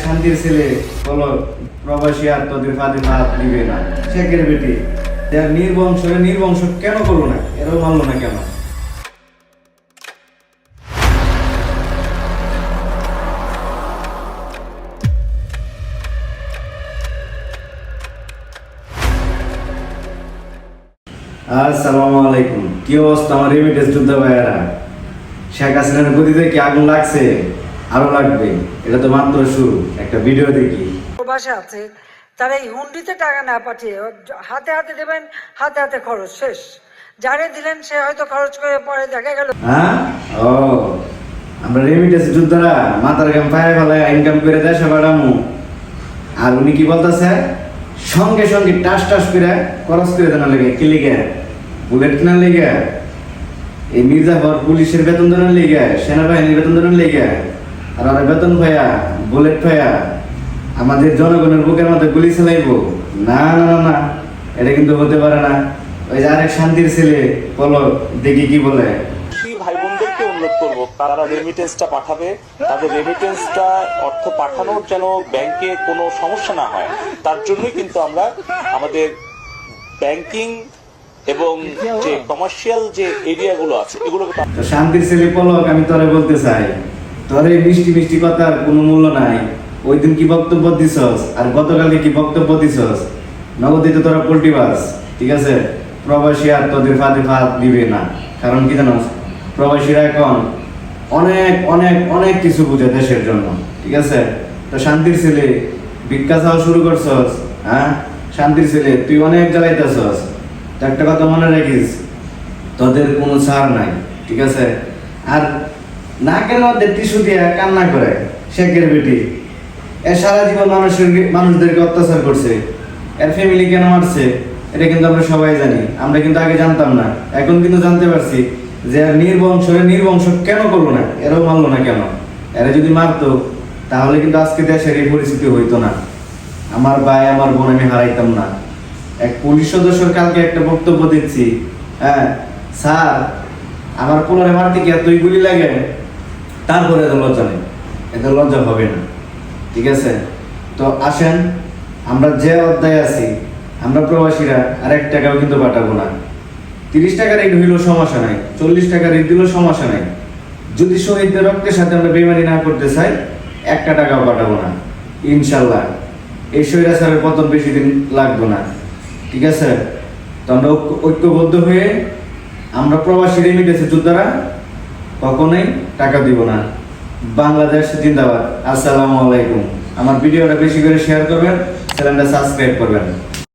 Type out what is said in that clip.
শান্তির ছেলে বলো প্রবাসী আর তোদের ফাঁদে হাত দিবে না। শেখের বেটি নির্বংশ কেন করলো না, এরাও মানলো না কেন? আসসালামু আলাইকুম। কি অবস্থা আমার রেমিটেন্স যোদ্ধা ভাইয়েরা? শেখ হাসিনার গতিতে কি আগুন লাগছে? আরো লাগবে। এটা তো মাত্র শুরু। একটা ভিডিও দেখি। প্রবাসে আছে তারা এই হুন্ডিতে টাকা না পাঠিয়ে হাতে হাতে দেবেন, হাতে হাতে খরচ শেষ। যারে দিলেন সে হয়তো খরচ করে পরে দেখা গেল। হ্যাঁ, ও আমরা রেমিটেন্স যোদ্ধারা মাথার গাম পায়ে ফেলায় ইনকাম করে দেশে পাঠামু। আর উনি কি বলতেছে? সঙ্গে সঙ্গে টাস টাস করে খরচ করে দেওয়ার লেগে, কি লেগে? বুলেট কেনার লেগে, এই মির্জাফর পুলিশের বেতন দেওয়ার লেগে, সেনাবাহিনীর বেতন দেওয়ার লেগে। আর ওরা বেতন পাইয়া, বুলেট পাইয়া আমাদের জনগণের বুকের মধ্যে গুলি চালাইবো? না না না না, এটা কিন্তু হতে পারে না। ওই যে আরেক শান্তির ছেলে বলো দেখি কি বলে। ভাই বোনদেরকে অনুরোধ করবো তারা রেমিটেন্সটা পাঠাবে, তাদের রেমিটেন্সটা অর্থ পাঠানোর যেন ব্যাংকে কোনো সমস্যা না হয়, তার জন্যই কিন্তু আমরা আমাদের ব্যাংকিং এবং যে কমার্শিয়াল যে এরিয়াগুলো আছে এগুলোকে তো শান্তির ছেলে পলক, আমি তোরে বলতে চাই, তোর এই মিষ্টি মিষ্টি কথার কোনো মূল্য নাই। ওই দিন কি বক্তব্য দিছস আর গতকালকে কি বক্তব্য দিছস? নগদে তো তোরা পোল্ট্রি বাস, ঠিক আছে? প্রবাসী আর তোদের ফাঁদে ফাঁদ দিবে না। কারণ কি জানো, প্রবাসীরা এখন অনেক অনেক অনেক কিছু বুঝে দেশের জন্য, ঠিক আছে? তো শান্তির ছেলে ভিক্ষা চাওয়া শুরু করছস, হ্যাঁ? শান্তির ছেলে তুই অনেক জ্বালাইতেছস। তো একটা কথা মনে রাখিস, তোদের কোনো ছাড় নাই, ঠিক আছে? আর নাকের মধ্যে টিস্যু দিয়ে কান্না করে শেখের বেটি। এর সারা জীবন মানুষদেরকে অত্যাচার করছে, এর ফ্যামিলি কেন মারছে এটা কিন্তু আমরা সবাই জানি। আমরা কিন্তু আগে জানতাম না, এখন কিন্তু জানতে পারছি যে আর নির্বংশ কেন করলো না, এরাও মারলো না কেন? এরা যদি মারতো তাহলে কিন্তু আজকে দেশের এই পরিস্থিতি হইতো না। আমার ভাই আমার বোন আমি হারাইতাম না। এক পুলিশ সদস্যর কালকে একটা বক্তব্য দেখছি, হ্যাঁ স্যার আমার পুনরে মারতে কি এতই গুলি লাগে? তারপরে এত লজ্জা নেই, এত লজ্জা হবে না, ঠিক আছে? তো আসেন, আমরা যে অধ্যায় আছি, আমরা প্রবাসীরা আর 1 টাকাও কিন্তু পাঠাবো না। 30 টাকা রেট হইলেও সমস্যা নাই, 40 টাকা রেট দিলেও সমস্যা নাই। যদি শহীদদের রক্তের সাথে আমরা বেমানি না করতে চাই, 1 টাকাও পাঠাবো না ইনশাল্লাহ। এই স্বৈরাচারের পতন বেশি দিন লাগবে না, ঠিক আছে? তো আমরা ঐক্যবদ্ধ হয়ে আমরা প্রবাসী রেমিটেন্স যোদ্ধারা কখনোই টাকা দিব না। বাংলাদেশ জিন্দাবাদ। আসসালামু আলাইকুম। আমার ভিডিওটা বেশি করে শেয়ার করবেন, চ্যানেলটা সাবস্ক্রাইব করবেন।